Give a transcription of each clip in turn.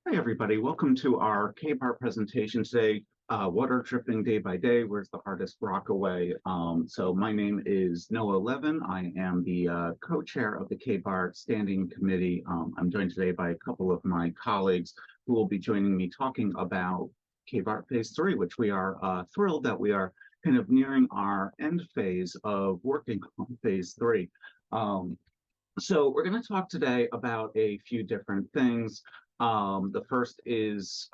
Hi, everybody. Welcome to our KBART presentation today. Water dripping day by day. Where's the hardest rock away? So my name is Noah Levin. I am the co-chair of the KBART Standing Committee. I'm joined today by a couple of my colleagues who will be joining me talking about KBART Phase III, which we are thrilled that we are kind of nearing our end phase of working on Phase III. So we're going to talk today about a few different things. The first is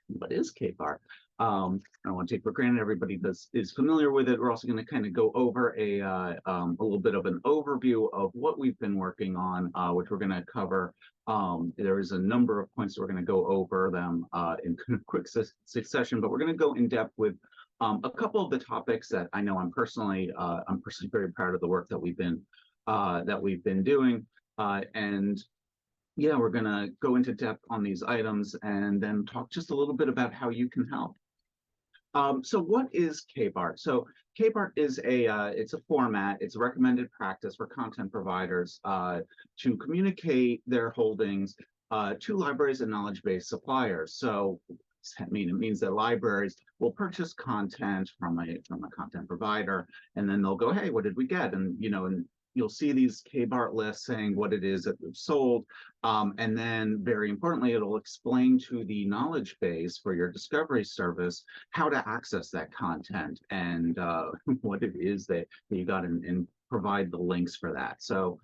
what is KBART? I don't want to take for granted everybody is familiar with it. We're also going to kind of go over a little bit of an overview of what we've been working on, which we're going to cover. There is a number of points that we're going to go over them in kind of quick succession, but we're going to go in depth with a couple of the topics that I know I'm personally very proud of the work that we've been doing, and yeah, we're going to go into depth on these items and then talk just a little bit about how you can help. So what is KBART? So KBART is it's a format, it's a recommended practice for content providers to communicate their holdings to libraries and knowledge-based suppliers. So it means that libraries will purchase content from a content provider, and then they'll go, hey, what did we get? And you'll see these KBART lists saying what it is that we've sold. And then very importantly, it'll explain to the knowledge base for your discovery service how to access that content and what it is that you got and provide the links for that. So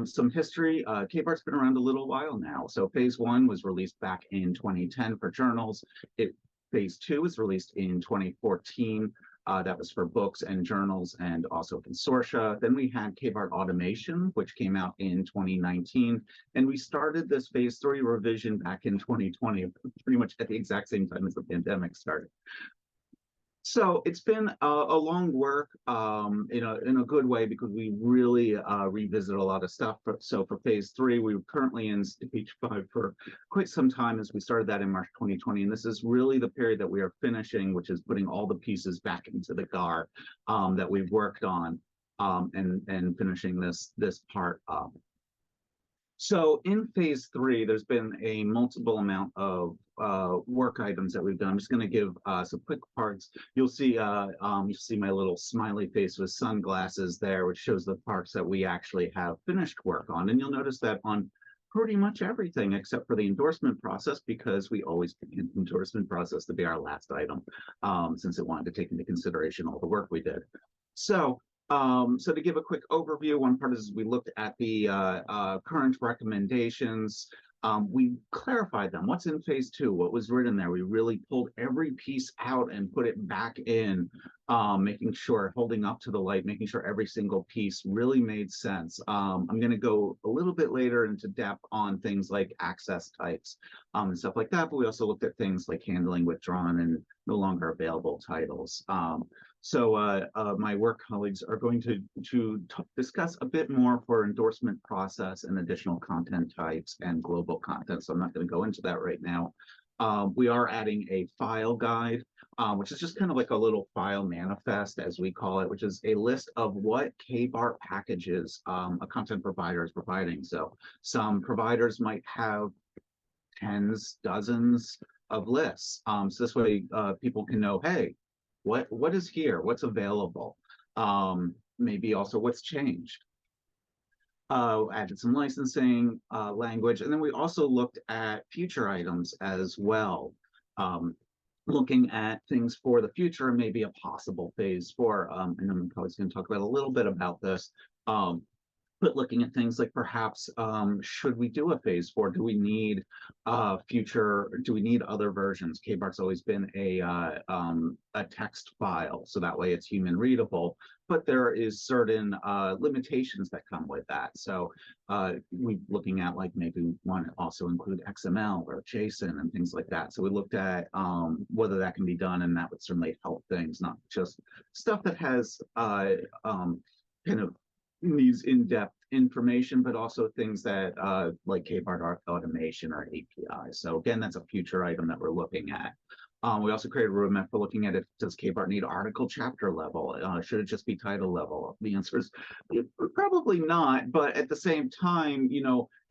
some history, KBART's been around a little while now. So phase one was released back in 2010 for journals. Phase two was released in 2014. That was for books and journals and also consortia. Then we had KBART Automation, which came out in 2019. And we started this phase three revision back in 2020, pretty much at the exact same time as the pandemic started. So it's been a long work in a good way, because we really revisit a lot of stuff. So for phase three, we're currently in stage 5 for quite some time, as we started that in March 2020. And this is really the period that we are finishing, which is putting all the pieces back into the GAR that we've worked on and finishing this part up. So in phase three, there's been a multiple amount of work items that we've done. I'm just going to give some quick parts. You'll see my little smiley face with sunglasses there, which shows the parts that we actually have finished work on. And you'll notice that on pretty much everything except for the endorsement process, because we always pick the endorsement process to be our last item, since it wanted to take into consideration all the work we did. So to give a quick overview, one part is we looked at the current recommendations. We clarified them. What's in phase two? What was written there? We really pulled every piece out and put it back in, making sure, holding up to the light, making sure every single piece really made sense. I'm going to go a little bit later into depth on things like access types and stuff like that, but we also looked at things like handling withdrawn and no longer available titles. So my work colleagues are going to discuss a bit more for endorsement process and additional content types and global content. So I'm not going to go into that right now. We are adding a file guide, which is just kind of like a little file manifest, as we call it, which is a list of what KBART packages a content provider is providing. So some providers might have tens, dozens of lists. So this way people can know, hey, what is here? What's available? Maybe also what's changed. Added some licensing language, and then we also looked at future items as well, looking at things for the future and maybe a possible phase four. And I'm probably going to talk about a little bit about this. But looking at things like perhaps should we do a phase four? Do we need do we need other versions? KBART's always been a text file, so that way it's human readable, but there is certain limitations that come with that. So we're looking at, like, maybe we want to also include XML or JSON and things like that. So we looked at whether that can be done, and that would certainly help things, not just stuff that has kind of needs in-depth information, but also things that like KBART automation or API. So again, that's a future item that we're looking at. We also created a roadmap for looking at it. Does KBART need article chapter level? Should it just be title level? The answer is probably not, but at the same time,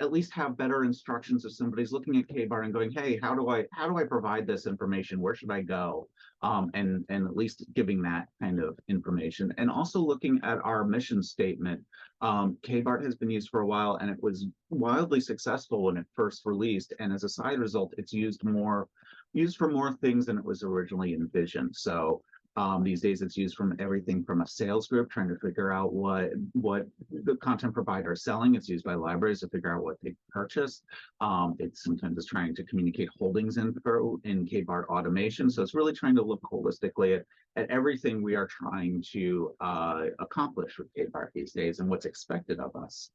at least have better instructions if somebody's looking at KBART and going, hey, how do I provide this information? Where should I go? And at least giving that kind of information. And also looking at our mission statement. KBART has been used for a while, and it was wildly successful when it first released. And as a side result, it's used for more things than it was originally envisioned. So these days it's used from everything from a sales group trying to figure out what the content provider is selling. It's used by libraries to figure out what they purchased. It's sometimes trying to communicate holdings info in KBART automation. So it's really trying to look holistically at everything we are trying to accomplish with KBART these days and what's expected of us.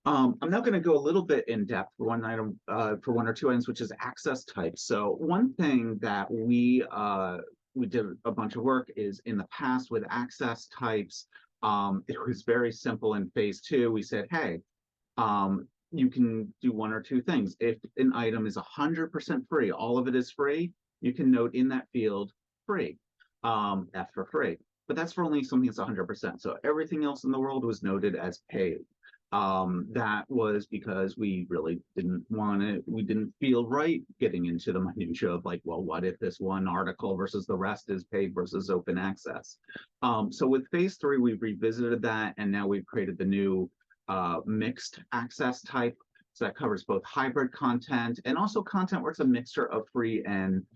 I'm now going to go a little bit in depth for one item, for one or two items, which is access types. So one thing that we did a bunch of work is in the past with access types, it was very simple in phase 2. We said, hey, you can do one or two things. If an item is 100% free, all of it is free, you can note in that field free, F for free. But that's for only something that's 100%. So everything else in the world was noted as paid. That was because we really we didn't feel right getting into the minutia of like, well, what if this one article versus the rest is paid versus open access? So with phase 3, we've revisited that, and now we've created the new mixed access type. So that covers both hybrid content and also content where it's a mixture of free and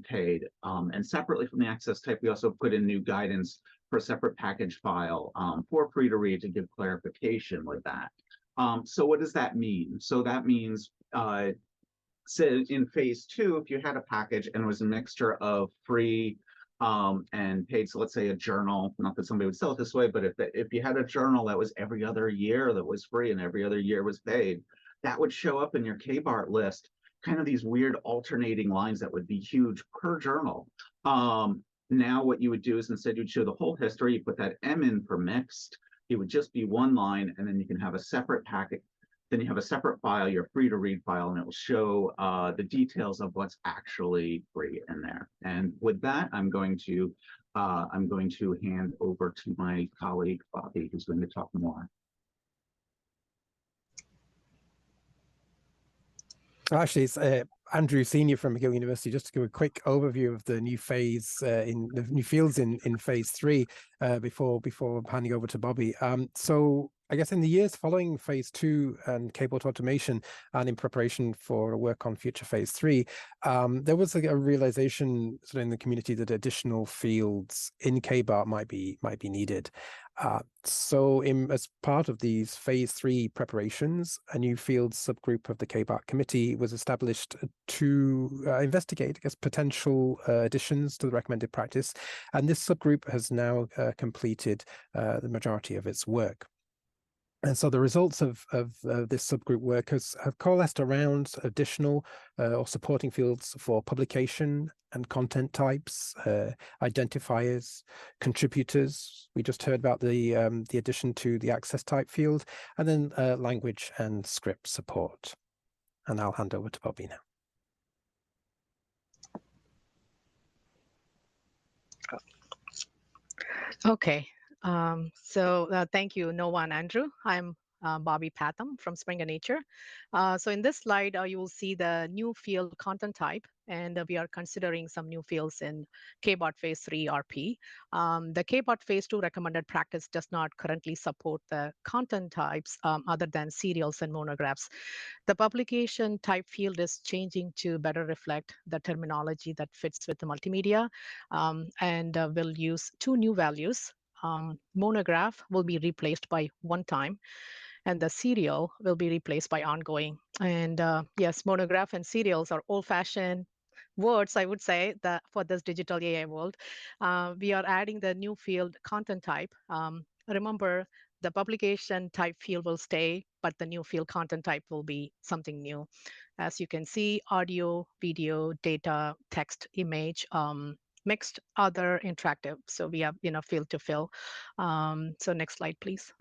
paid. And separately from the access type, we also put in new guidance for a separate package file for free to read to give clarification with that. So what does that mean? So that means so in phase 2, if you had a package and it was a mixture of free and paid, so let's say a journal, not that somebody would sell it this way, but if you had a journal that was every other year that was free and every other year was paid, that would show up in your KBART list, kind of these weird alternating lines that would be huge per journal. Now what you would do is instead you'd show the whole history, you put that M in for mixed, it would just be one line, and then you can have a separate packet. Then you have a separate file, your free to read file, and it will show the details of what's actually free in there. And with that, I'm going to hand over to my colleague, Bobby, who's going to talk more. Actually, it's Andrew Senior from McGill University. Just to give a quick overview of the new phase in the new fields in phase 3 before handing over to Bobby. So I guess in the years following phase 2 and KBART automation, and in preparation for work on future phase 3, there was a realization sort of in the community that additional fields in KBART might be needed. So as part of these phase 3 preparations, a new field subgroup of the KBART committee was established to investigate, I guess, potential additions to the recommended practice. And this subgroup has now completed the majority of its work. And so the results of this subgroup work have coalesced around additional or supporting fields for publication and content types, identifiers, contributors. We just heard about the addition to the access type field, and then language and script support. And I'll hand over to Bobby now. Okay. Thank you, Noah and Andrew. I'm Bobby Patham from Springer Nature. So in this slide, you will see the new field content type, and we are considering some new fields in KBART Phase 3 RP. The KBART Phase 2 recommended practice does not currently support the content types other than serials and monographs. The publication type field is changing to better reflect the terminology that fits with the multimedia, and will use two new values. Monograph will be replaced by one time, and the serial will be replaced by ongoing. And yes, monograph and serials are old-fashioned words, I would say, that for this digital AI world. We are adding the new field content type. Remember, the publication type field will stay, but the new field content type will be something new. As you can see, audio, video, data, text, image, mixed, other, interactive. So we have field to fill. So next slide, please.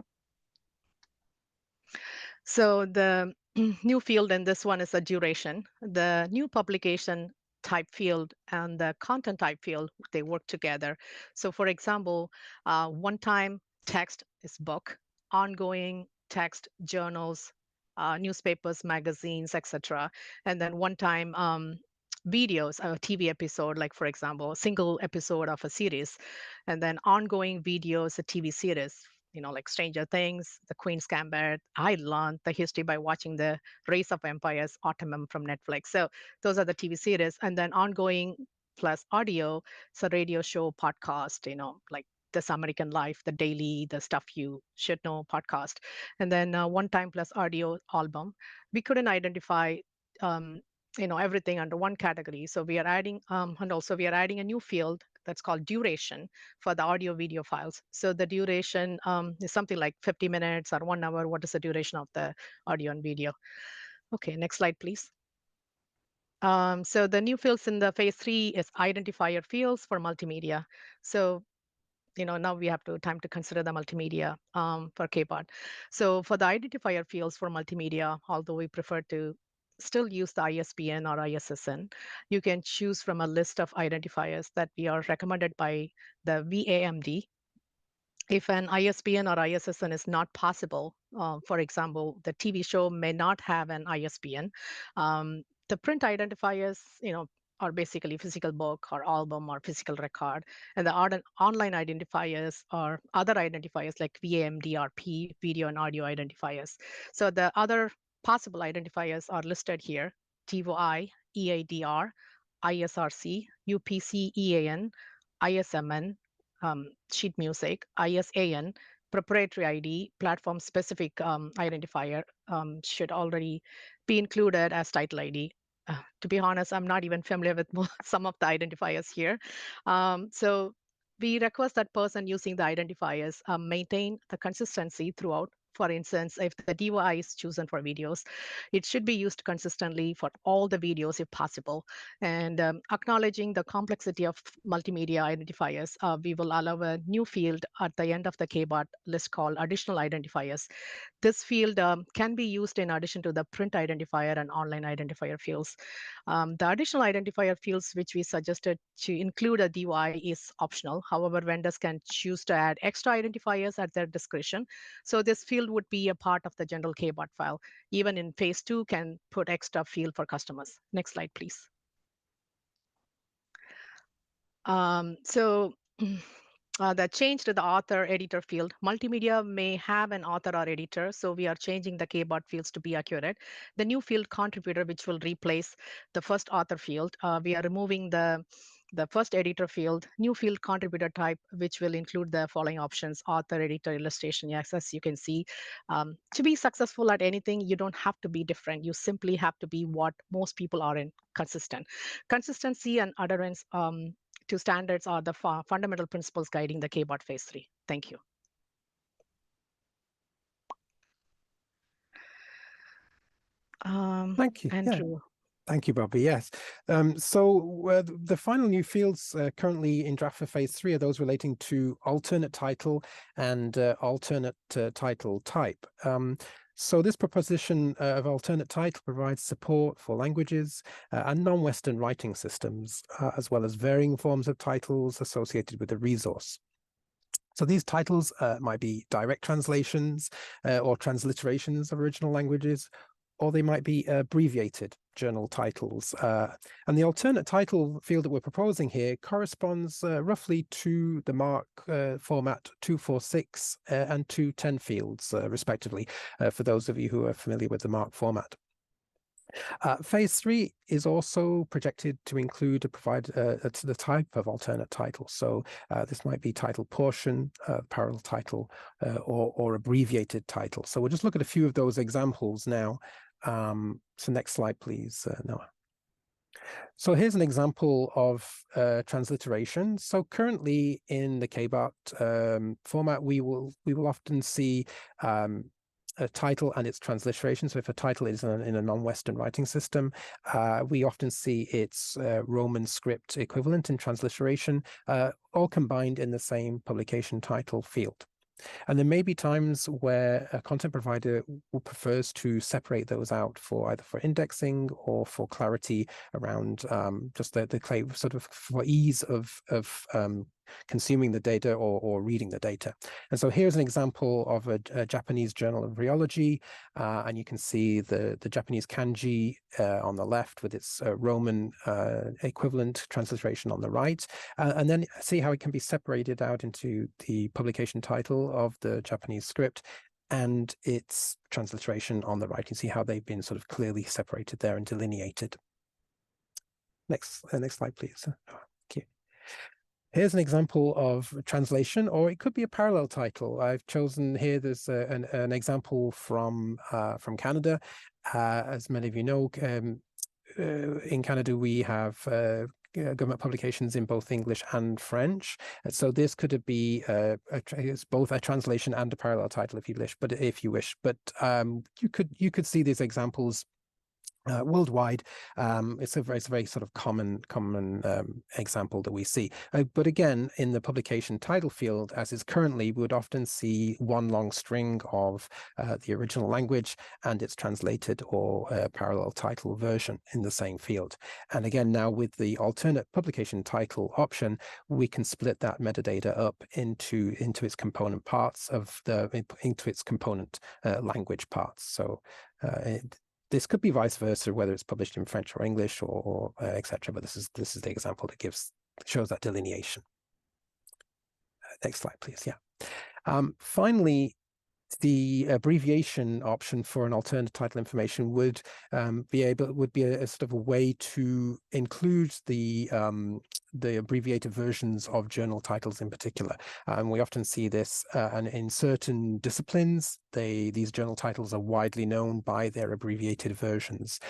So the new field in this one is a duration. The new publication type field and the content type field, they work together. So for example, one-time text is book, ongoing text, journals, newspapers, magazines, etc. And then one-time videos, a TV episode, like for example, a single episode of a series, and then ongoing videos, a TV series, like Stranger Things, The Queen's Gambit. I learned the history by watching the Race of Empires Autumn from Netflix. So those are the TV series, and then ongoing plus audio, so radio show, podcast, like This American Life, The Daily, the Stuff You Should Know podcast, and then one time plus audio album. We couldn't identify everything under one category. So we are adding, and also we are adding a new field that's called duration for the audio video files. So the duration is something like 50 minutes or 1 hour. What is the duration of the audio and video? Okay, next slide, please. So the new fields in the phase 3 is identifier fields for multimedia. So now we have time to consider the multimedia for KBART. So for the identifier fields for multimedia, although we prefer to still use the ISBN or ISSN, you can choose from a list of identifiers that we are recommended by the VAMD. If an ISBN or ISSN is not possible, for example, the TV show may not have an ISBN, the print identifiers, are basically physical book or album or physical record. And the online identifiers are other identifiers like VAMDRP, video and audio identifiers. So the other possible identifiers are listed here: TOI, EADR, ISRC, UPC EAN, ISMN, sheet music, ISAN, proprietary ID, platform specific identifier should already be included as title ID. To be honest, I'm not even familiar with some of the identifiers here. So we request that person using the identifiers maintain the consistency throughout. For instance, if the DOI is chosen for videos, it should be used consistently for all the videos if possible. And acknowledging the complexity of multimedia identifiers, we will allow a new field at the end of the KBART list called additional identifiers. This field can be used in addition to the print identifier and online identifier fields. The additional identifier fields which we suggested to include a DOI is optional. However, vendors can choose to add extra identifiers at their discretion. So this field would be a part of the general KBART file. Even in phase 2 can put extra field for customers. Next slide, please. The change to the author editor field. Multimedia may have an author or editor, so we are changing the KBART fields to be accurate. The new field contributor, which will replace the first author field, we are removing the first editor field, new field contributor type, which will include the following options: author, editor, illustration. Yes, as you can see, to be successful at anything, you don't have to be different. You simply have to be what most people are in: consistent. Consistency and adherence to standards are the fundamental principles guiding the KBART Phase 3. Thank you. Thank you, Andrew. Yeah. Thank you, Bobby. Yes. So the final new fields currently in draft for phase 3 are those relating to alternate title and alternate title type. So this proposition of alternate title provides support for languages and non-Western writing systems, as well as varying forms of titles associated with the resource. So these titles might be direct translations or transliterations of original languages, or they might be abbreviated journal titles. And the alternate title field that we're proposing here corresponds roughly to the MARC format 246 and 210 fields, respectively, for those of you who are familiar with the MARC format. Phase 3 is also projected to include the type of alternate title. So this might be title portion, parallel title, or abbreviated title. So we'll just look at a few of those examples now. So next slide, please, Noah. So here's an example of transliteration. So currently in the KBART format, we will often see a title and its transliteration. So if a title is in a non-Western writing system, we often see its Roman script equivalent in transliteration, all combined in the same publication title field. And there may be times where a content provider prefers to separate those out for either for indexing or for clarity around just the claim, sort of for ease of consuming the data or reading the data. And so here's an example of a Japanese journal of rheology, and you can see the Japanese kanji on the left with its Roman equivalent transliteration on the right, and then see how it can be separated out into the publication title of the Japanese script and its transliteration on the right. You see how they've been sort of clearly separated there and delineated. Next slide, please. Okay. Here's an example of translation, or it could be a parallel title. I've chosen here, there's an example from Canada. As many of you know, in Canada, we have government publications in both English and French. So this could be it's both a translation and a parallel title if you wish. But you could see these examples worldwide. It's a very sort of common example that we see. But again, in the publication title field, as is currently, we would often see one long string of the original language and its translated or parallel title version in the same field. And again, now with the alternate publication title option, we can split that metadata up into its component parts into its component language parts. So this could be vice versa, whether it's published in French or English or etc. But this is the example that shows that delineation. Next slide, please. Yeah. Finally, the abbreviation option for an alternate title information would be a sort of a way to include the abbreviated versions of journal titles in particular. And we often see this and in certain disciplines, these journal titles are widely known by their abbreviated versions.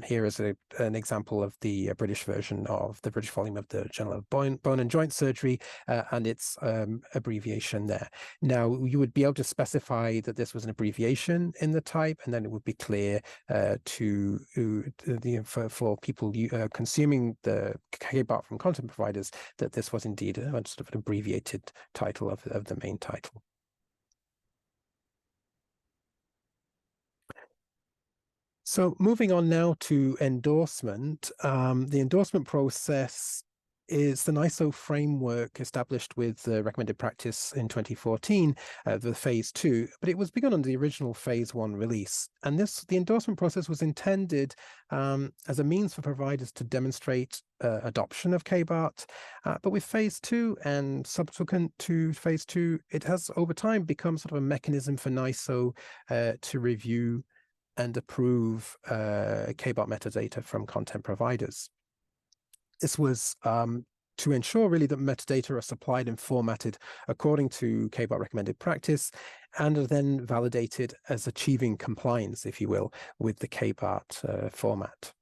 Here is an example of the British version of the British volume of the Journal of Bone and Joint Surgery and its abbreviation there. Now, you would be able to specify that this was an abbreviation in the type, and then it would be clear for people consuming the KBART from content providers that this was indeed a sort of an abbreviated title of the main title. So moving on now to endorsement, the endorsement process is the NISO framework established with recommended practice in 2014, the Phase II, but it was begun under the original Phase I release. And the endorsement process was intended as a means for providers to demonstrate adoption of KBART, but with Phase II and subsequent to Phase II, it has over time become sort of a mechanism for NISO to review and approve KBART metadata from content providers. This was to ensure really that metadata are supplied and formatted according to KBART recommended practice and are then validated as achieving compliance, if you will, with the KBART format.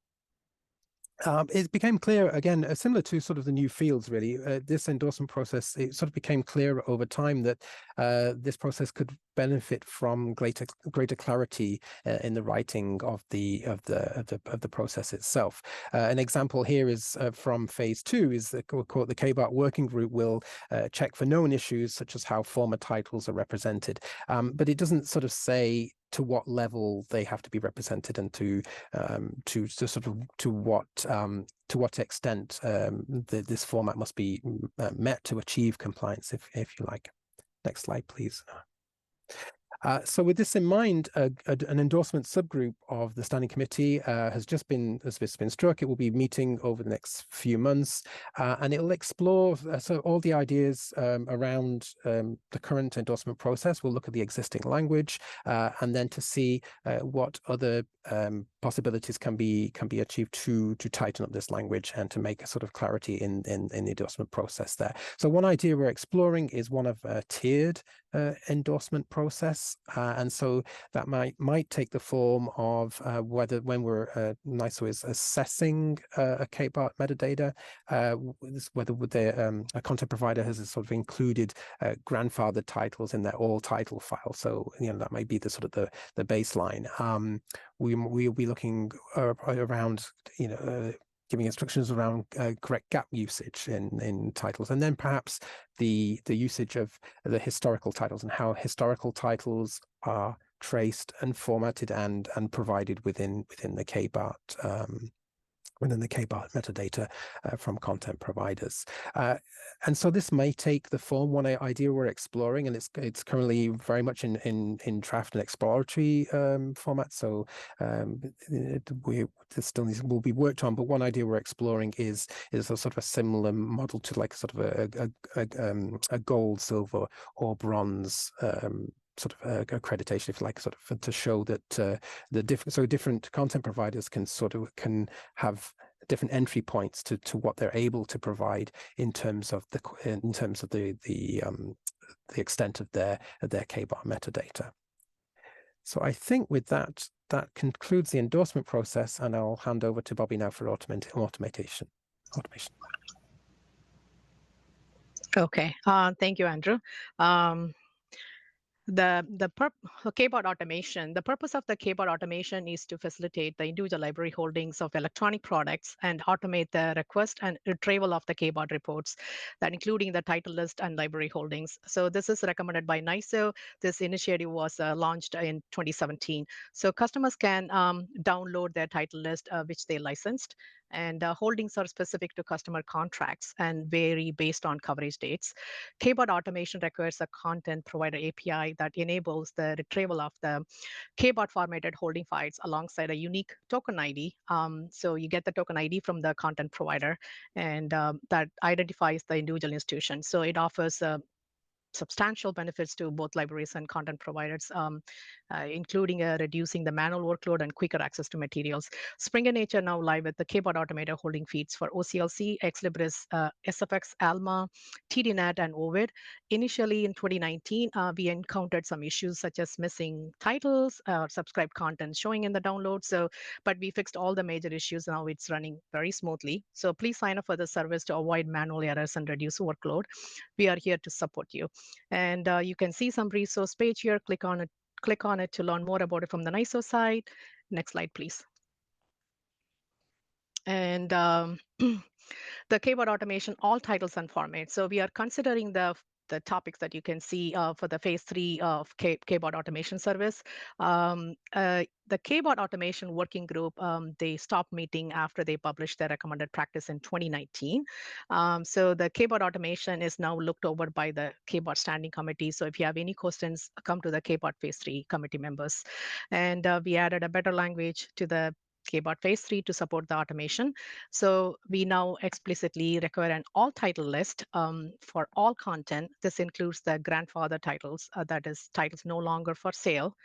It became clear, again, similar to sort of the new fields, really, this endorsement process, it sort of became clear over time that this process could benefit from greater clarity in the writing of the process itself. An example here is from Phase II, is the KBART working group will check for known issues such as how former titles are represented, but it doesn't sort of say to what level they have to be represented and to what extent this format must be met to achieve compliance, if you like. Next slide, please. So with this in mind, an endorsement subgroup of the Standing Committee has been struck. It will be meeting over the next few months, and it will explore all the ideas around the current endorsement process. We'll look at the existing language, and then to see what other possibilities can be achieved to tighten up this language and to make a sort of clarity in the endorsement process there. So one idea we're exploring is one of a tiered endorsement process, and so that might take the form of whether when NISO is assessing a KBART metadata, whether a content provider has sort of included grandfathered titles in their all title file. So that might be the sort of the baseline. We'll be looking around giving instructions around correct gap usage in titles, and then perhaps the usage of the historical titles and how historical titles are traced and formatted and provided within the KBART within the KBART metadata from content providers. And so this may take the form. One idea we're exploring, and it's currently very much in draft and exploratory format. So this still will be worked on. But one idea we're exploring is a sort of a similar model to like sort of a gold, silver, or bronze sort of accreditation, if you like, sort of to show that different content providers can have different entry points to what they're able to provide in terms of the extent of their KBART metadata. So I think with that concludes the endorsement process, and I'll hand over to Bobby now for automation. Okay, thank you, Andrew. The KBART automation, the purpose of the KBART automation is to facilitate the individual library holdings of electronic products and automate the request and retrieval of the KBART reports, that including the title list and library holdings. So this is recommended by NISO. This initiative was launched in 2017. So customers can download their title list, which they licensed, and holdings are specific to customer contracts and vary based on coverage dates. KBART automation requires a content provider API that enables the retrieval of the KBART formatted holding files alongside a unique token ID. So you get the token ID from the content provider, and that identifies the individual institution. So it offers substantial benefits to both libraries and content providers, including reducing the manual workload and quicker access to materials. Springer Nature now live with the KBART automated holding feeds for OCLC, Exlibris, SFX, ALMA, TDNet, and OVID. Initially in 2019, we encountered some issues such as missing titles, subscribed content showing in the download. But we fixed all the major issues. Now it's running very smoothly. So please sign up for the service to avoid manual errors and reduce workload. We are here to support you. And you can see some resource page here. Click on it to learn more about it from the NISO site. Next slide, please. And the KBART automation, all titles and formats. So we are considering the topics that you can see for the phase 3 of KBART automation service. The KBART automation working group, they stopped meeting after they published their recommended practice in 2019. So the KBART automation is now looked over by the KBART standing committee. So if you have any questions, come to the KBART phase 3 committee members. And we added a better language to the KBART phase 3 to support the automation. So we now explicitly require an all title list for all content. This includes the grandfather titles, that is titles no longer for sale,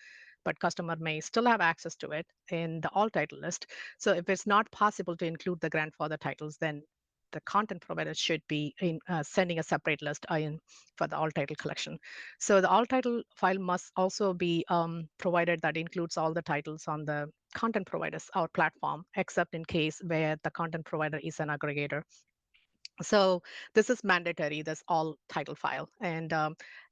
but customer may still have access to it in the all title list. So if it's not possible to include the grandfather titles, then the content provider should be sending a separate list for the all title collection. So the all title file must also be provided that includes all the titles on the content providers, our platform, except in case where the content provider is an aggregator. So this is mandatory, this all title file, and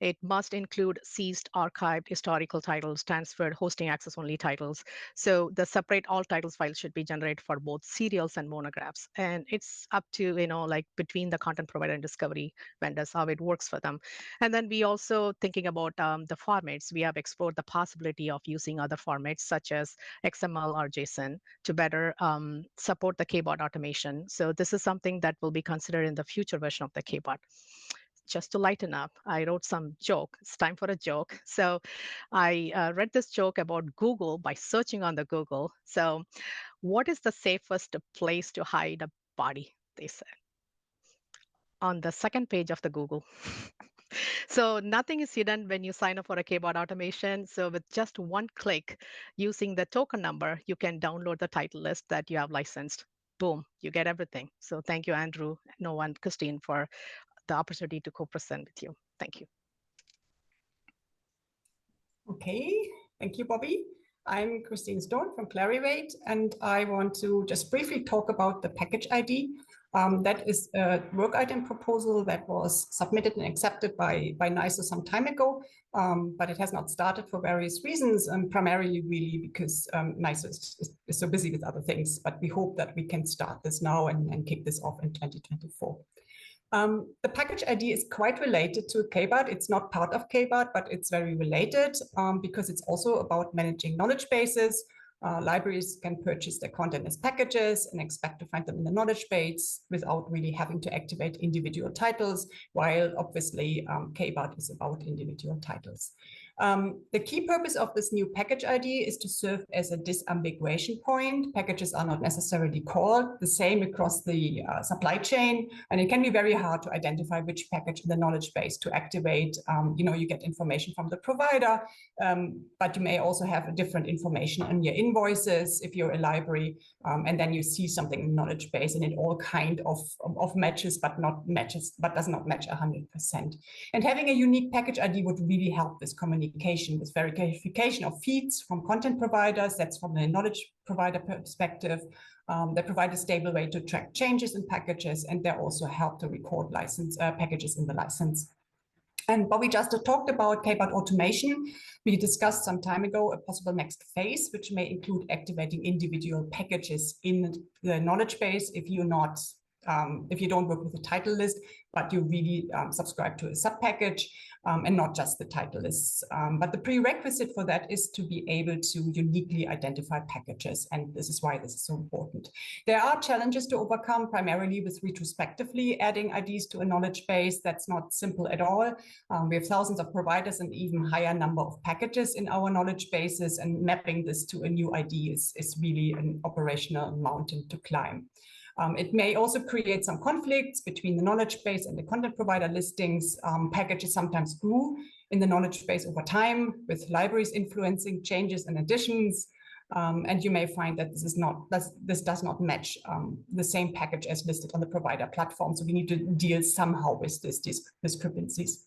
it must include seized, archived, historical titles, transferred, hosting access only titles. So the separate all titles file should be generated for both serials and monographs. And it's up to, like between the content provider and discovery vendors, how it works for them. And then we also thinking about the formats. We have explored the possibility of using other formats such as XML or JSON to better support the KBART automation. So this is something that will be considered in the future version of the KBART. Just to lighten up, I wrote some joke. It's time for a joke. So I read this joke about Google by searching on the Google. So what is the safest place to hide a body, they said, on the second page of the Google. So nothing is hidden when you sign up for a KBART automation. So with just one click using the token number, you can download the title list that you have licensed. Boom, you get everything. So thank you, Andrew, Noah, and Christine for the opportunity to co-present with you. Thank you. Okay, thank you, Bobby. I'm Christine Stone from Clarivate, and I want to just briefly talk about the package ID. That is a work item proposal that was submitted and accepted by NISO some time ago, but it has not started for various reasons, and primarily really because NISO is so busy with other things. But we hope that we can start this now and kick this off in 2024. The package ID is quite related to KBART. It's not part of KBART, but it's very related because it's also about managing knowledge bases. Libraries can purchase their content as packages and expect to find them in the knowledge base without really having to activate individual titles, while obviously KBART is about individual titles. The key purpose of this new package ID is to serve as a disambiguation point. Packages are not necessarily called the same across the supply chain, and it can be very hard to identify which package in the knowledge base to activate. You get information from the provider, but you may also have different information on your invoices if you're a library, and then you see something in the knowledge base and it all kind of matches, but does not match 100%. And having a unique package ID would really help this communication, this verification of feeds from content providers. That's from the knowledge provider perspective. They provide a stable way to track changes in packages, and they also help to record license packages in the license. And Bobby just talked about KBART automation. We discussed some time ago a possible next phase, which may include activating individual packages in the knowledge base if you don't work with a title list, but you really subscribe to a sub-package and not just the title lists. But the prerequisite for that is to be able to uniquely identify packages, and this is why this is so important. There are challenges to overcome, primarily with retrospectively adding IDs to a knowledge base. That's not simple at all. We have thousands of providers and even higher number of packages in our knowledge bases, and mapping this to a new ID is really an operational mountain to climb. It may also create some conflicts between the knowledge base and the content provider listings. Packages sometimes grew in the knowledge base over time, with libraries influencing changes and additions. And you may find that this does not match the same package as listed on the provider platform. So we need to deal somehow with these discrepancies.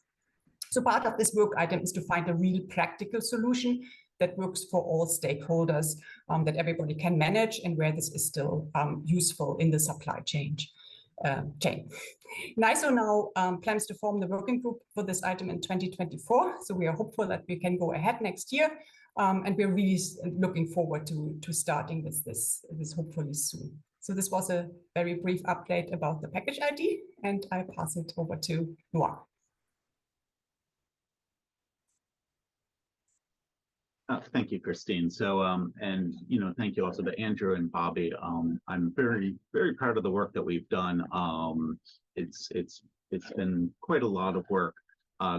So part of this work item is to find a real practical solution that works for all stakeholders, that everybody can manage, and where this is still useful in the supply chain. NISO now plans to form the working group for this item in 2024. So we are hopeful that we can go ahead next year. And we're really looking forward to starting with this hopefully soon. So this was a very brief update about the package ID, and I pass it over to Noah. Thank you, Christine. So, and thank you also to Andrew and Bobby. I'm very, very proud of the work that we've done. It's been quite a lot of work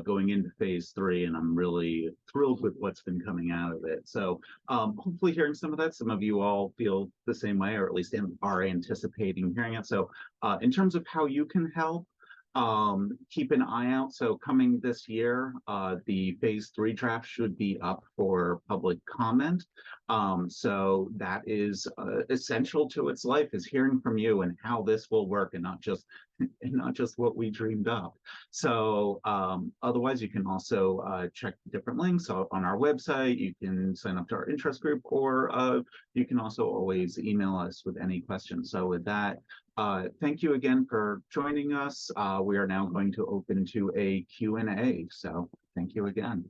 going into phase 3, and I'm really thrilled with what's been coming out of it. So, hopefully, hearing some of that, some of you all feel the same way, or at least are anticipating hearing it. So, in terms of how you can help, keep an eye out. So coming this year, the phase 3 draft should be up for public comment. So that is essential to its life, is hearing from you and how this will work, and not just what we dreamed up. So otherwise, you can also check different links on our website. You can sign up to our interest group, or you can also always email us with any questions. So with that, thank you again for joining us. We are now going to open to a Q&A. So thank you again.